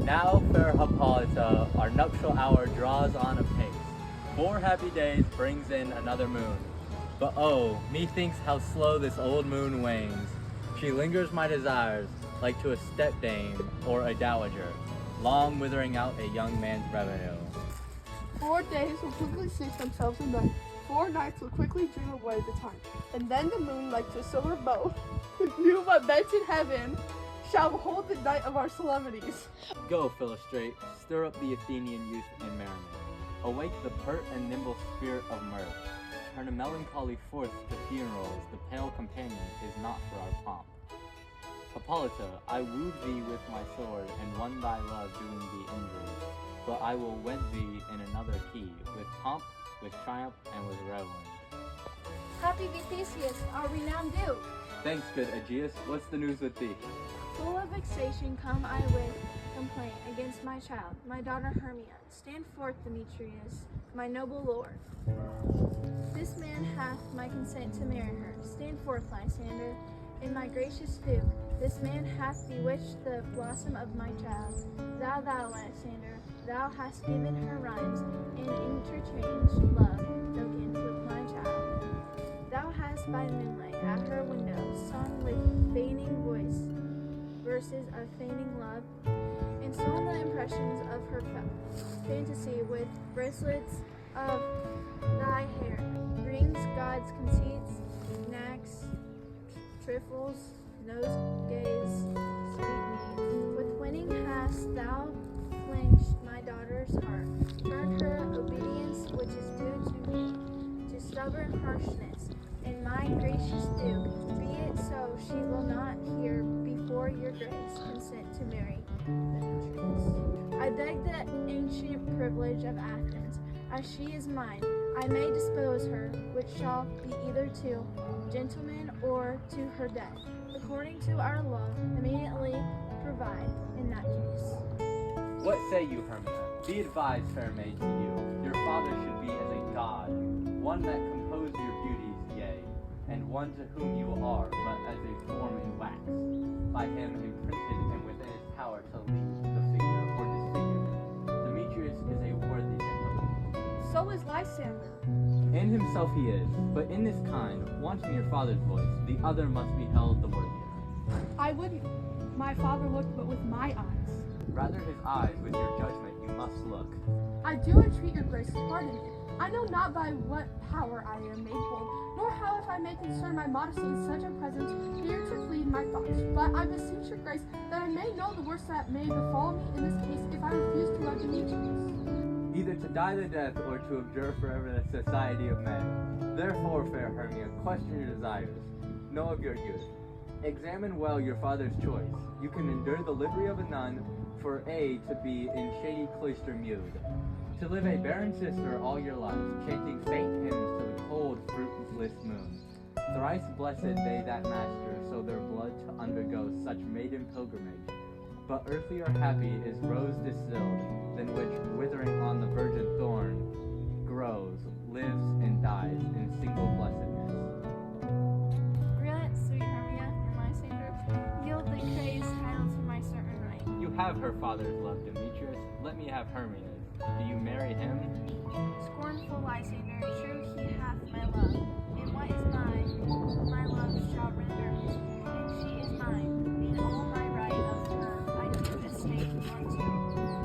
Now, fair Hippolyta, our nuptial hour draws on apace. 4 happy days brings in another moon. But oh, methinks how slow this old moon wanes. She lingers my desires, like to a stepdame or a dowager, long withering out a young man's revenue. 4 days will quickly seek themselves in night. 4 nights will quickly dream away the time. And then the moon, like a silver bow, you but mention heaven, shall hold the night of our solemnities. Go, Philostrate, stir up the Athenian youth in merriment. Awake the pert and nimble spirit of mirth. Turn a melancholy forth to funerals, the pale companion is not for our pomp. Hippolyta, I wooed thee with my sword, and won thy love doing thee injury. But I will wed thee in another key, with pomp, with triumph, and with revelry. Happy be Theseus, our renowned duke. Thanks, good Aegeus. What's the news with thee? Full of vexation come I with complaint against my child, my daughter Hermia. Stand forth, Demetrius, my noble lord. This man hath my consent to marry her. Stand forth, Lysander, and my gracious duke. This man hath bewitched the blossom of my child. Thou, Lysander, thou hast given her rhymes, and interchanged love tokens with my child. Thou hast by moonlight at her window sung with feigning voice verses of feigning love, and sung the impressions of her fantasy with bracelets of thy hair, rings, God's conceits, knacks, trifles, nosegays, sweetmeat. With winning hast thou flinched my daughter's heart, turned her obedience which is due to me, to stubborn harshness. And my gracious duke, be it so, she will not hear before your grace consent to marry Demetrius. I beg the ancient privilege of Athens, as she is mine, I may dispose her, which shall be either to gentlemen or to her death, according to our law, immediately provide in that case. What say you, Hermia? Be advised, fair maid, to you. Your father should be as a god, one that composed your beauties, yea, and one to whom you are but as a form in wax, by him imprinted and within his power to lead the figure or disfigure. Demetrius is a worthy gentleman. So is Lysander. In himself he is, but in this kind, wanting your father's voice, the other must be held the worthier. I wouldn't. My father looked but with my eyes. Rather his eyes, with your judgment you must look. I do entreat your grace's pardon. I know not by what power I am made bold, nor how if I may concern my modesty in such a presence here to plead my thoughts. But I beseech your grace that I may know the worst that may befall me in this case if I refuse to love Demetrius. Either to die the death or to abjure forever the society of men. Therefore, fair Hermia, question your desires. Know of your youth. Examine well your father's choice. You can endure the livery of a nun, for to be in shady cloister mewed. To live a barren sister all your life, chanting faint hymns to the cold, fruitless moon. Thrice blessed they that master, so their blood to undergo such maiden pilgrimage. But earthlier happy is rose distilled, than which, withering on the virgin thorn, grows, lives, and dies in single blessedness. Brilliant, sweet Hermia, and Lysander, yield the praise title to my certain right. You have her father's love, Demetrius. Let me have Hermia's. Do you marry him? Scornful Lysander, true he hath my love, and what is mine, my love shall render, and she is mine, and all my right of her I do estate unto Demetrius.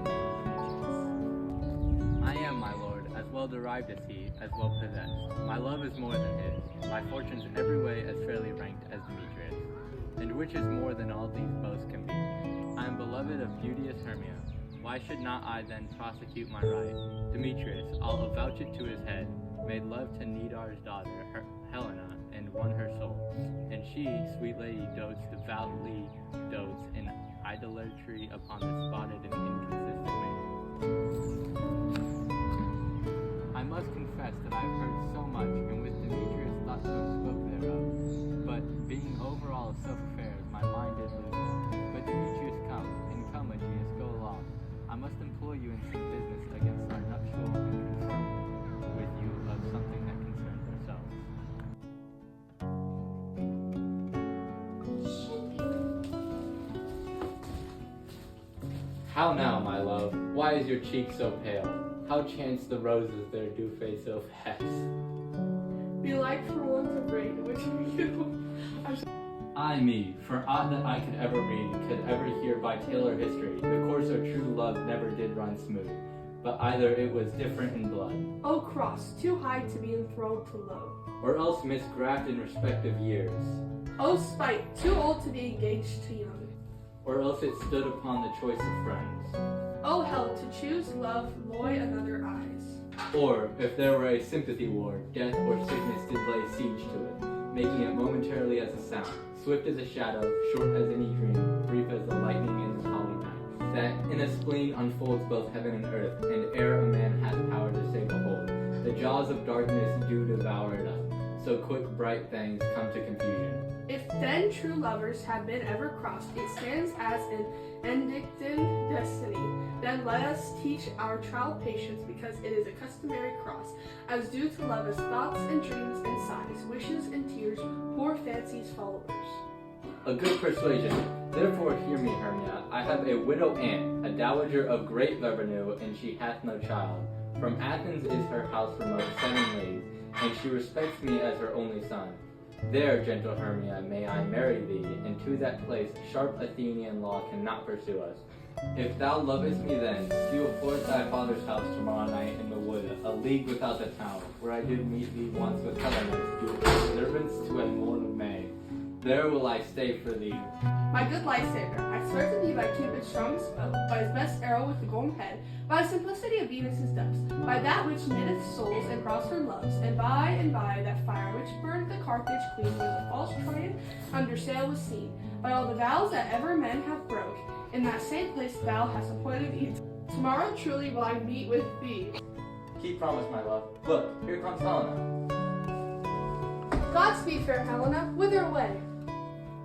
I am, my lord, as well derived as he, as well possessed. My love is more than his, my fortunes in every way as fairly ranked as Demetrius. And which is more than all these both can be. I am beloved of beauteous Hermia. Why should not I then prosecute my right? Demetrius, I'll avouch it to his head, made love to Nedar's daughter, Helena, and won her soul. And she, sweet lady, dotes devoutly dotes in idolatry upon the spotted and inconsistent man. I must confess that I have heard so much, and with Demetrius thought so spoke thereof. But being over all of self-affairs, my mind did lose. But Demetrius come, and come, Aegeus, go along. I must employ you in some business against our nuptial and confer with you of something that concerns ourselves. How now, my love? Why is your cheek so pale? How chance the roses there do fade so fast? Belike for want of rain, which you. Ay me, for aught that I could ever read, could ever hear by tale or history, the course of true love never did run smooth, but either it was different in blood, O cross, too high to be enthroned to low. or else misgraft in respective years, O spite, too old to be engaged to young. or else it stood upon the choice of friends. O hell, to choose love, loy another eyes. Or, if there were a sympathy war, death or sickness did lay siege to it, making it momentarily as a sound, swift as a shadow, short as any dream, brief as the lightning in the holly night, that in a spleen unfolds both heaven and earth, and ere a man has power to say behold, the jaws of darkness do devour it up, so quick bright things come to confusion. If then true lovers have been ever crossed, it stands as an endicted destiny. Then let us teach our child patience, because it is a customary cross, as due to love as thoughts and dreams and sighs, wishes and tears, poor fancy's followers. A good persuasion. Therefore hear me, Hermia. I have a widow aunt, a dowager of great revenue, and she hath no child. From Athens is her house remote 7 leagues, and she respects me as her only son. There, gentle Hermia, may I marry thee, and to that place sharp Athenian law cannot pursue us. If thou lovest me then, do afford thy father's house tomorrow night in the wood, a league without the town, where I did meet thee once with Helena, to observance to a morn of May. There will I stay for thee. My good Lysander, I swear to thee by Cupid's strongest bow, by his best arrow with the golden head, by the simplicity of Venus's depths, by that which knitteth souls and cross her loves, and by that fire which burned the Carthage queen when the false Troyan under sail was seen, by all the vows that ever men have broke, in that same place thou hast appointed thee. Tomorrow truly will I meet with thee. Keep promise, my love. Look, here comes Helena. Godspeed, fair Helena, whither away?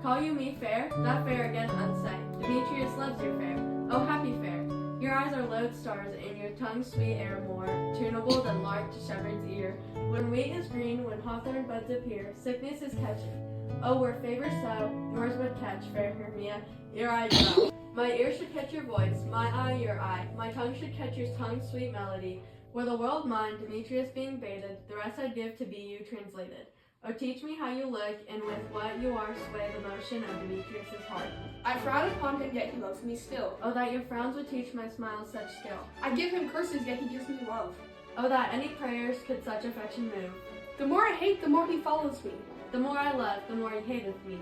Call you me fair? That fair again unsay. Demetrius loves your fair. Oh, happy fair! Your eyes are lodestars, and your tongue sweet air more tunable than lark to shepherd's ear. When wheat is green, when hawthorn buds appear, sickness is catching. Oh, were favor so, yours would catch, fair Hermia, ere I go. My ear should catch your voice, my eye your eye, my tongue should catch your tongue's sweet melody. Were the world mine, Demetrius being baited, the rest I'd give to be you translated. Oh, teach me how you look, and with what you are sway the motion of Demetrius' heart. I frown upon him, yet he loves me still. Oh, that your frowns would teach my smiles such skill. I give him curses, yet he gives me love. Oh, that any prayers could such affection move. The more I hate, the more he follows me. The more I love, the more he hateth me.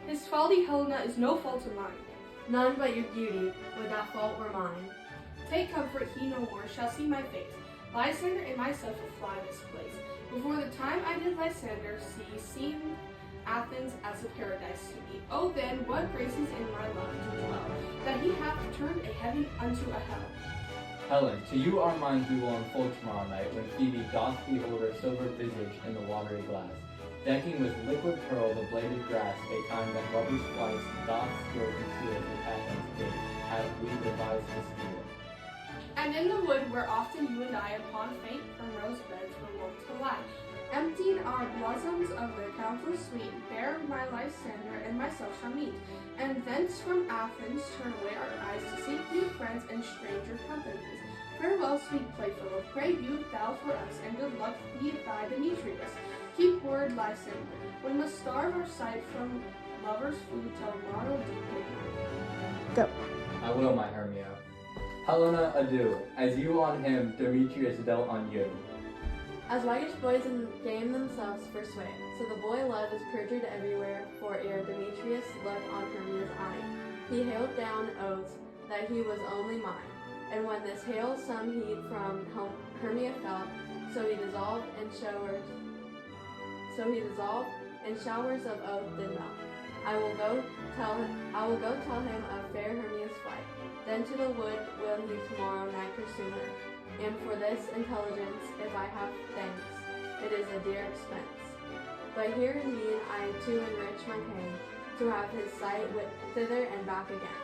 His folly, Helena, is no fault of mine. None but your beauty, would that fault were mine. Take comfort, he no more shall see my face. Lysander and myself will fly this place. Before the time I did Lysander see, seemed Athens as a paradise to me. Oh then, what graces in my love to dwell, that he hath turned a heaven unto a hell. Helen, to you our minds we will unfold tomorrow night, when Phoebe doth behold her silver visage in the watery glass, decking with liquid pearl the bladed grass, a time that lovers' flights doth still conceal to Athens' gate, have we devised to steal. And in the wood where often you and I upon faint primrose beds were wont to lie, emptying our bosoms of their countless sweet, there my Lysander and myself shall meet, and thence from Athens turn away our eyes to seek new friends and stranger companies. Farewell, sweet playfellow, pray you thou for us, and good luck be thy Demetrius. Keep word, Lysander, we must starve our sight from lovers' food till morrow deeply. Go. I will, my Hermia. Helena, adieu. As you on him, Demetrius dealt on you. As waggish boys in game themselves for sway, so the boy love is perjured everywhere, for ere Demetrius looked on Hermia's eye, he hailed down oaths that he was only mine, and when this hail some heed from Hermia felt, so he dissolved and showers of oath did melt. I will go tell him of fair Hermia's flight. Then to the wood will he tomorrow night pursue her. And for this intelligence, if I have thanks, it is a dear expense. But here in need I to enrich my pain, to have his sight thither and back again.